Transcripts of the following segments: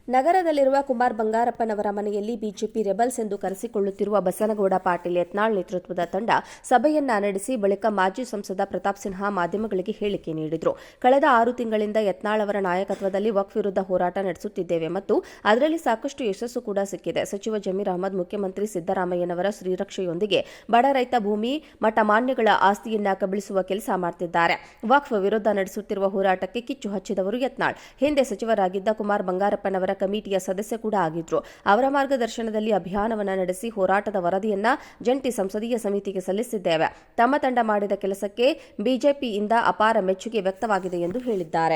ನಗರದಲ್ಲಿರುವ ಕುಮಾರ್ ಬಂಗಾರಪ್ಪನವರ ಮನೆಯಲ್ಲಿ BJP rebels ಎಂದು ಕರೆಸಿಕೊಳ್ಳುತ್ತಿರುವ ಬಸನಗೌಡ ಪಾಟೀಲ್ ಯತ್ನಾಳ್ ನೇತೃತ್ವದ ತಂಡ ಸಭೆಯನ್ನ ನಡೆಸಿ ಬಳಿಕ ಮಾಜಿ ಸಂಸದ ಪ್ರತಾಪ್ ಸಿನ್ಹಾ ಮಾಧ್ಯಮಗಳಿಗೆ ಹೇಳಿಕೆ ನೀಡಿದರು. ಕಳೆದ 6 ತಿಂಗಳಿಂದ ಯತ್ನಾಳ್ ಅವರ ನಾಯಕತ್ವದಲ್ಲಿ ವಕ್ಫ್ ವಿರುದ್ಧ ಹೋರಾಟ ನಡೆಸುತ್ತಿದ್ದೇವೆ ಮತ್ತು ಅದರಲ್ಲಿ ಸಾಕಷ್ಟು ಯಶಸ್ಸು ಕೂಡ ಸಿಕ್ಕಿದೆ. ಸಚಿವ ಜಮೀರ್ ಅಹಮದ್, ಮುಖ್ಯಮಂತ್ರಿ ಸಿದ್ದರಾಮಯ್ಯನವರ ಶ್ರೀರಕ್ಷೆಯೊಂದಿಗೆ ಬಡ ರೈತ ಭೂಮಿ, ಮಠ ಮಾನ್ಯಗಳ ಆಸ್ತಿಯನ್ನ ಕಬಳಿಸುವ ಕೆಲಸ ಮಾಡುತ್ತಿದ್ದಾರೆ. ವಕ್ಫ್ ವಿರುದ್ಧ ನಡೆಸುತ್ತಿರುವ ಹೋರಾಟಕ್ಕೆ ಕಿಚ್ಚು ಹಚ್ಚಿದವರು ಯತ್ನಾಳ್. ಹಿಂದೆ ಸಚಿವರಾಗಿದ್ದ ಕುಮಾರ್ ಬಂಗಾರಪ್ಪನವರ ಕಮಿಟಿಯ ಸದಸ್ಯ ಕೂಡ ಆಗಿದ್ರು. ಅವರ ಮಾರ್ಗದರ್ಶನದಲ್ಲಿ ಅಭಿಯಾನವನ್ನು ನಡೆಸಿ ಹೋರಾಟದ ವರದಿಯನ್ನ ಜಂಟಿ ಸಂಸದೀಯ ಸಮಿತಿಗೆ ಸಲ್ಲಿಸಿದ್ದೇವೆ. ತಮ್ಮ ತಂಡ ಮಾಡಿದ ಕೆಲಸಕ್ಕೆ ಬಿಜೆಪಿಯಿಂದ ಅಪಾರ ಮೆಚ್ಚುಗೆ ವ್ಯಕ್ತವಾಗಿದೆ ಎಂದು ಹೇಳಿದ್ದಾರೆ.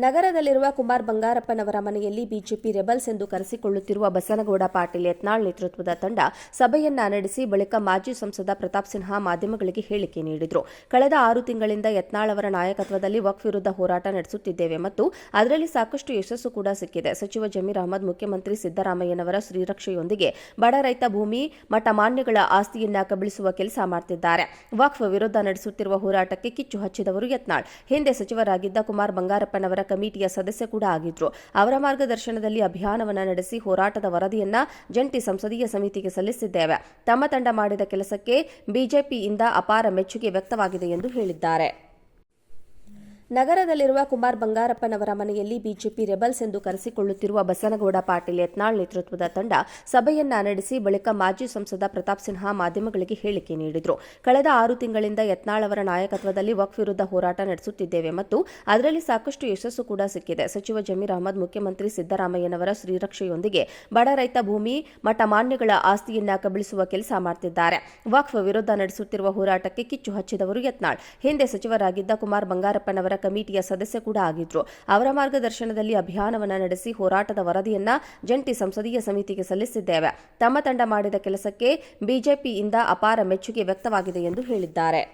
ನಗರದಲ್ಲಿರುವ ಕುಮಾರ್ ಬಂಗಾರಪ್ಪನವರ ಮನೆಯಲ್ಲಿ ಬಿಜೆಪಿ ರೆಬಲ್ಸ್ ಎಂದು ಕರೆಸಿಕೊಳ್ಳುತ್ತಿರುವ ಬಸನಗೌಡ ಪಾಟೀಲ್ ಯತ್ನಾಳ್ ನೇತೃತ್ವದ ತಂಡ ಸಭೆಯನ್ನ ನಡೆಸಿ ಬಳಿಕ ಮಾಜಿ ಸಂಸದ ಪ್ರತಾಪ್ ಸಿನ್ಹಾ ಮಾಧ್ಯಮಗಳಿಗೆ ಹೇಳಿಕೆ ನೀಡಿದರು. ಕಳೆದ 6 ತಿಂಗಳಿಂದ ಯತ್ನಾಳ್ ಅವರ ನಾಯಕತ್ವದಲ್ಲಿ ವಕ್ಫ್ ವಿರುದ್ಧ ಹೋರಾಟ ನಡೆಸುತ್ತಿದ್ದೇವೆ ಮತ್ತು ಅದರಲ್ಲಿ ಸಾಕಷ್ಟು ಯಶಸ್ಸು ಕೂಡ ಸಿಕ್ಕಿದೆ. ಸಚಿವ ಜಮೀರ್ ಅಹಮದ್, ಮುಖ್ಯಮಂತ್ರಿ ಸಿದ್ದರಾಮಯ್ಯನವರ ಶ್ರೀರಕ್ಷೆಯೊಂದಿಗೆ ಬಡ ರೈತ ಭೂಮಿ, ಮಠ ಮಾನ್ಯಗಳ ಆಸ್ತಿಯನ್ನ ಕಬಳಿಸುವ ಕೆಲಸ ಮಾಡುತ್ತಿದ್ದಾರೆ. ವಕ್ಫ್ ವಿರುದ್ಧ ನಡೆಸುತ್ತಿರುವ ಹೋರಾಟಕ್ಕೆ ಕಿಚ್ಚು ಹಚ್ಚಿದವರು ಯತ್ನಾಳ್. ಹಿಂದೆ ಸಚಿವರಾಗಿದ್ದ ಕುಮಾರ್ ಬಂಗಾರಪ್ಪನವರ ಕಮಿಟಿಯ ಸದಸ್ಯ ಕೂಡ ಆಗಿದ್ರು. ಅವರ ಮಾರ್ಗದರ್ಶನದಲ್ಲಿ ಅಭಿಯಾನವನ್ನು ನಡೆಸಿ ಹೋರಾಟದ ವರದಿಯನ್ನ ಜಂಟಿ ಸಂಸದೀಯ ಸಮಿತಿಗೆ ಸಲ್ಲಿಸಿದ್ದೇವೆ. ತಮ್ಮ ತಂಡ ಮಾಡಿದ ಕೆಲಸಕ್ಕೆ ಬಿಜೆಪಿಯಿಂದ ಅಪಾರ ಮೆಚ್ಚುಗೆ ವ್ಯಕ್ತವಾಗಿದೆ ಎಂದು ಹೇಳಿದ್ದಾರೆ. ನಗರದಲ್ಲಿರುವ ಕುಮಾರ್ ಬಂಗಾರಪ್ಪನವರ ಮನೆಯಲ್ಲಿ ಬಿಜೆಪಿ ರೆಬಲ್ಸ್ ಎಂದು ಕರೆಸಿಕೊಳ್ಳುತ್ತಿರುವ ಬಸನಗೌಡ ಪಾಟೀಲ್ ಯತ್ನಾಳ್ ನೇತೃತ್ವದ ತಂಡ ಸಭೆಯನ್ನ ನಡೆಸಿ ಬಳಿಕ ಮಾಜಿ ಸಂಸದ ಪ್ರತಾಪ್ ಸಿನ್ಹಾ ಮಾಧ್ಯಮಗಳಿಗೆ ಹೇಳಿಕೆ ನೀಡಿದರು. ಕಳೆದ 6 ತಿಂಗಳಿಂದ ಯತ್ನಾಳ್ ಅವರ ನಾಯಕತ್ವದಲ್ಲಿ ವಕ್ಫ್ ವಿರುದ್ಧ ಹೋರಾಟ ನಡೆಸುತ್ತಿದ್ದೇವೆ ಮತ್ತು ಅದರಲ್ಲಿ ಸಾಕಷ್ಟು ಯಶಸ್ಸು ಕೂಡ ಸಿಕ್ಕಿದೆ. ಸಚಿವ ಜಮೀರ್ ಅಹಮದ್, ಮುಖ್ಯಮಂತ್ರಿ ಸಿದ್ದರಾಮಯ್ಯನವರ ಶ್ರೀರಕ್ಷೆಯೊಂದಿಗೆ ಬಡ ರೈತ ಭೂಮಿ, ಮಠ ಮಾನ್ಯಗಳ ಆಸ್ತಿಯನ್ನ ಕಬಳಿಸುವ ಕೆಲಸ ಮಾಡುತ್ತಿದ್ದಾರೆ. ವಕ್ಫ್ ವಿರುದ್ಧ ನಡೆಸುತ್ತಿರುವ ಹೋರಾಟಕ್ಕೆ ಕಿಚ್ಚು ಹಚ್ಚಿದವರು ಯತ್ನಾಳ್. ಹಿಂದೆ ಸಚಿವರಾಗಿದ್ದ ಕುಮಾರ್ ಬಂಗಾರಪ್ಪನವರ ಕಮಿಟಿಯ ಸದಸ್ಯ ಕೂಡ ಆಗಿದ್ರು. ಅವರ ಮಾರ್ಗದರ್ಶನದಲ್ಲಿ ಅಭಿಯಾನವನ್ನು ನಡೆಸಿ ಹೋರಾಟದ ವರದಿಯನ್ನ ಜಂಟಿ ಸಂಸದೀಯ ಸಮಿತಿಗೆ ಸಲ್ಲಿಸಿದ್ದೇವೆ. ತಮ್ಮ ತಂಡ ಮಾಡಿದ ಕೆಲಸಕ್ಕೆ ಬಿಜೆಪಿಯಿಂದ ಅಪಾರ ಮೆಚ್ಚುಗೆ ವ್ಯಕ್ತವಾಗಿದೆ ಎಂದು ಹೇಳಿದ್ದಾರೆ.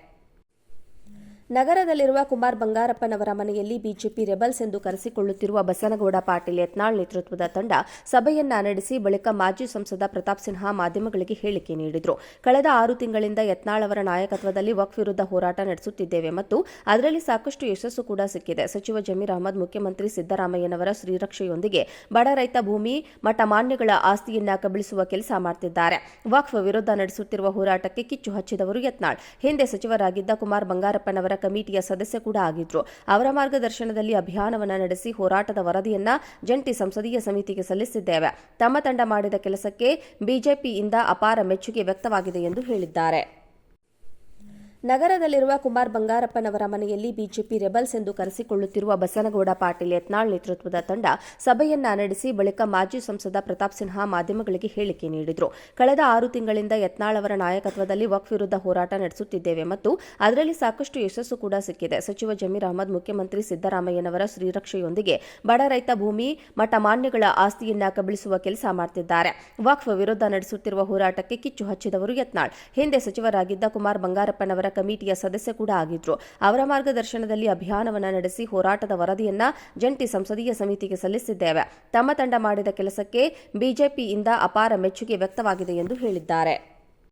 ನಗರದಲ್ಲಿರುವ ಕುಮಾರ್ ಬಂಗಾರಪ್ಪನವರ ಮನೆಯಲ್ಲಿ ಬಿಜೆಪಿ ರೆಬಲ್ಸ್ ಎಂದು ಕರೆಸಿಕೊಳ್ಳುತ್ತಿರುವ ಬಸನಗೌಡ ಪಾಟೀಲ್ ಯತ್ನಾಳ್ ನೇತೃತ್ವದ ತಂಡ ಸಭೆಯನ್ನ ನಡೆಸಿ ಬಳಿಕ ಮಾಜಿ ಸಂಸದ ಪ್ರತಾಪ್ ಸಿನ್ಹಾ ಮಾಧ್ಯಮಗಳಿಗೆ ಹೇಳಿಕೆ ನೀಡಿದರು. ಕಳೆದ 6 ತಿಂಗಳಿಂದ ಯತ್ನಾಳ್ ಅವರ ನಾಯಕತ್ವದಲ್ಲಿ ವಕ್ಫ್ ವಿರುದ್ಧ ಹೋರಾಟ ನಡೆಸುತ್ತಿದ್ದೇವೆ ಮತ್ತು ಅದರಲ್ಲಿ ಸಾಕಷ್ಟು ಯಶಸ್ಸು ಕೂಡ ಸಿಕ್ಕಿದೆ. ಸಚಿವ ಜಮೀರ್ ಅಹಮದ್, ಮುಖ್ಯಮಂತ್ರಿ ಸಿದ್ದರಾಮಯ್ಯನವರ ಶ್ರೀರಕ್ಷೆಯೊಂದಿಗೆ ಬಡ ರೈತ ಭೂಮಿ, ಮಠ ಮಾನ್ಯಗಳ ಆಸ್ತಿಯನ್ನ ಕಬಳಿಸುವ ಕೆಲಸ ಮಾಡುತ್ತಿದ್ದಾರೆ. ವಕ್ಫ್ ವಿರುದ್ಧ ನಡೆಸುತ್ತಿರುವ ಹೋರಾಟಕ್ಕೆ ಕಿಚ್ಚು ಹಚ್ಚಿದವರು ಯತ್ನಾಳ್. ಹಿಂದೆ ಸಚಿವರಾಗಿದ್ದ ಕುಮಾರ್ ಬಂಗಾರಪ್ಪನವರ ಕಮಿಟಿಯ ಸದಸ್ಯ ಕೂಡ ಆಗಿದ್ರು. ಅವರ ಮಾರ್ಗದರ್ಶನದಲ್ಲಿ ಅಭಿಯಾನವನ್ನು ನಡೆಸಿ ಹೋರಾಟದ ವರದಿಯನ್ನ ಜಂಟಿ ಸಂಸದೀಯ ಸಮಿತಿಗೆ ಸಲ್ಲಿಸಿದ್ದೇವೆ. ತಮ್ಮ ತಂಡ ಮಾಡಿದ ಕೆಲಸಕ್ಕೆ ಬಿಜೆಪಿಯಿಂದ ಅಪಾರ ಮೆಚ್ಚುಗೆ ವ್ಯಕ್ತವಾಗಿದೆ ಎಂದು ಹೇಳಿದ್ದಾರೆ. ನಗರದಲ್ಲಿರುವ ಕುಮಾರ್ ಬಂಗಾರಪ್ಪನವರ ಮನೆಯಲ್ಲಿ ಬಿಜೆಪಿ ರೆಬಲ್ಸ್ ಎಂದು ಕರೆಸಿಕೊಳ್ಳುತ್ತಿರುವ ಬಸನಗೌಡ ಪಾಟೀಲ್ ಯತ್ನಾಳ್ ನೇತೃತ್ವದ ತಂಡ ಸಭೆಯನ್ನ ನಡೆಸಿ ಬಳಿಕ ಮಾಜಿ ಸಂಸದ ಪ್ರತಾಪ್ ಸಿನ್ಹಾ ಮಾಧ್ಯಮಗಳಿಗೆ ಹೇಳಿಕೆ ನೀಡಿದರು. ಕಳೆದ 6 ತಿಂಗಳಿಂದ ಯತ್ನಾಳ್ ಅವರ ನಾಯಕತ್ವದಲ್ಲಿ ವಕ್ಫ್ ವಿರುದ್ಧ ಹೋರಾಟ ನಡೆಸುತ್ತಿದ್ದೇವೆ ಮತ್ತು ಅದರಲ್ಲಿ ಸಾಕಷ್ಟು ಯಶಸ್ಸು ಕೂಡ ಸಿಕ್ಕಿದೆ. ಸಚಿವ ಜಮೀರ್ ಅಹಮದ್, ಮುಖ್ಯಮಂತ್ರಿ ಸಿದ್ದರಾಮಯ್ಯನವರ ಶ್ರೀರಕ್ಷೆಯೊಂದಿಗೆ ಬಡ ರೈತ ಭೂಮಿ, ಮಠ ಮಾನ್ಯಗಳ ಆಸ್ತಿಯನ್ನ ಕಬಳಿಸುವ ಕೆಲಸ ಮಾಡುತ್ತಿದ್ದಾರೆ. ವಕ್ಫ್ ವಿರುದ್ಧ ನಡೆಸುತ್ತಿರುವ ಹೋರಾಟಕ್ಕೆ ಕಿಚ್ಚು ಹಚ್ಚಿದವರು ಯತ್ನಾಳ್. ಹಿಂದೆ ಸಚಿವರಾಗಿದ್ದ ಕುಮಾರ್ ಬಂಗಾರಪ್ಪನವರ ಕಮಿಟಿಯ ಸದಸ್ಯ ಕೂಡ ಆಗಿದ್ರು. ಅವರ ಮಾರ್ಗದರ್ಶನದಲ್ಲಿ ಅಭಿಯಾನವನ್ನು ನಡೆಸಿ ಹೋರಾಟದ ವರದಿಯನ್ನ ಜಂಟಿ ಸಂಸದೀಯ ಸಮಿತಿಗೆ ಸಲ್ಲಿಸಿದ್ದೇವೆ. ತಮ್ಮ ತಂಡ ಮಾಡಿದ ಕೆಲಸಕ್ಕೆ ಬಿಜೆಪಿಯಿಂದ ಅಪಾರ ಮೆಚ್ಚುಗೆ ವ್ಯಕ್ತವಾಗಿದೆ ಎಂದು ಹೇಳಿದ್ದಾರೆ.